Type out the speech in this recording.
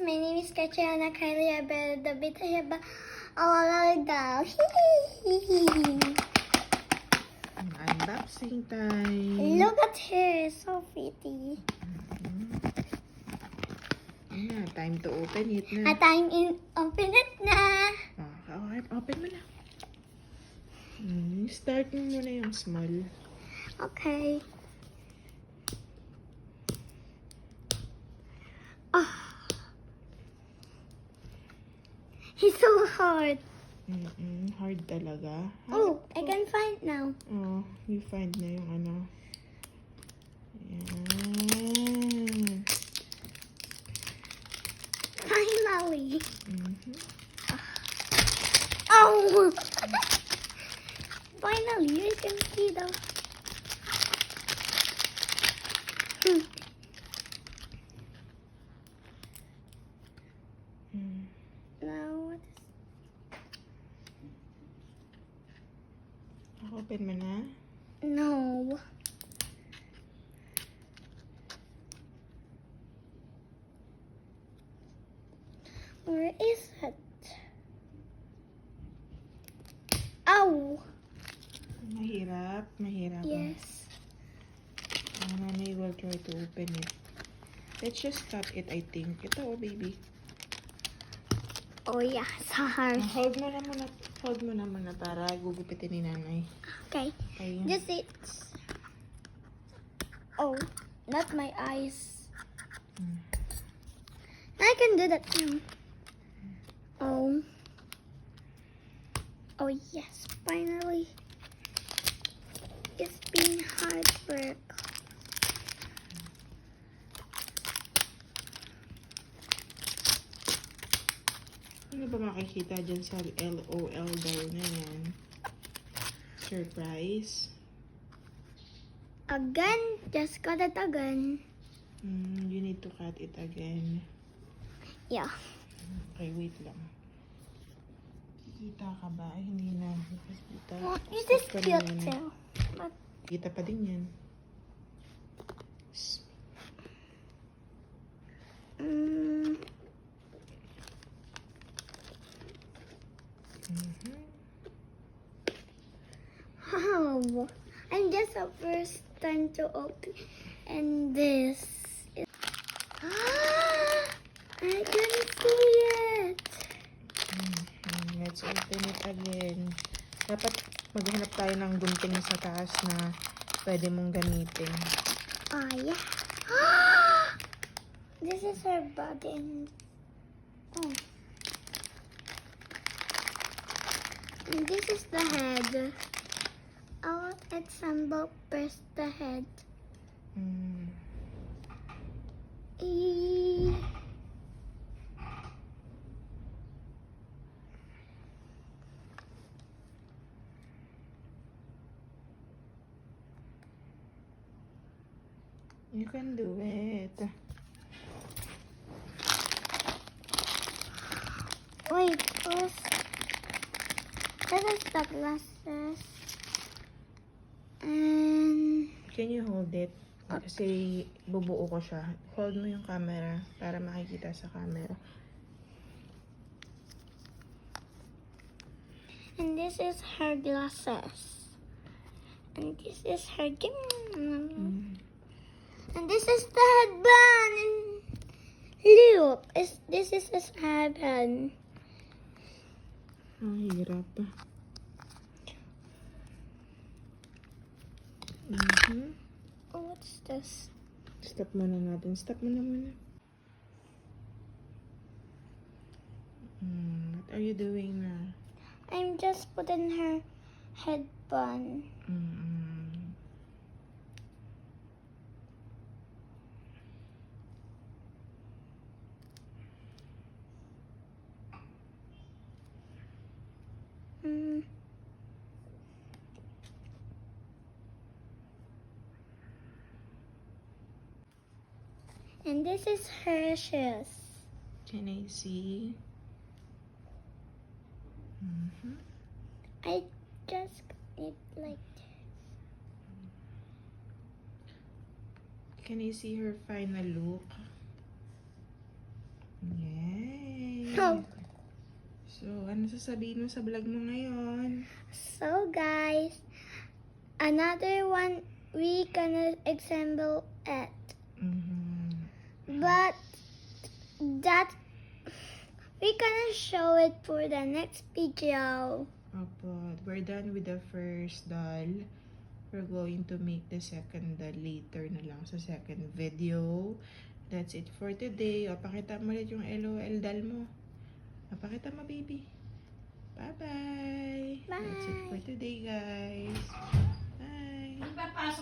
my name is Katriana Kylie Abel, bit doll. Unboxing time. Look at her, so pretty. Yeah, time to open it na. Open it na. Okay, open mo na. Start mo muna yung small. Okay. Oh. He's so hard. Hard talaga. Oh, I can find now. Oh, you find na yung ano. Yan. Finally. Oh! Finally, you can see the... Now, what is... Open mo na. No. Where is it? Oh! Mahirap. Mahirap. Yes. Nanay will try to open it. Let's just cut it, I think. Ito, oh, baby. Oh yeah, sorry. Hold mo na muna. Hold mo na muna para gugupitin ni nanay. Okay. Okay. This is... Oh, not my eyes. I can do that too. Oh. Oh yes, finally. It's been hard work. Ano ba makikita dyan sa LOL daw na yan? Surprise? Again, just got it again. You need to cut it again. Yeah. Okay, wait lang. Kikita ka ba? Ay, hindi na. Kita. Oh, this is Stop ka na cute muna. too. But Kita pa din yan. mm, wow. I'm just the first time to open, and this is... I can see it. Let's open it again. Dapat maghanap tayo ng gunting sa taas na pwede mong gamitin. Oh yeah. This is her body. Oh. And this is the head. I'll assemble first the head. E You can do it. Wait, first. This is the glasses. And Can you hold it? Kasi bubuo ko siya. Hold mo yung camera para makikita sa camera. this is her glasses. And this is her And this is the headband. And look, this is his headband. Ang hirap. Oh, what's this? Stop muna natin. Stop muna muna. What are you doing na? I'm just putting her headband. And this is her shoes. Can I see? I just it like this. Can I see her final look? Yay! Oh. So, ano sasabihin mo sa vlog mo ngayon? So guys, another one we gonna assemble it. But that we gonna show it for the next video. Opo, we're done with the first doll. We're going to make the second doll later na lang sa second video. That's it for today. O, pakita mo ulit yung LOL doll mo. O, pakita mo, baby. Bye-bye. Bye. That's it for today, guys. Bye.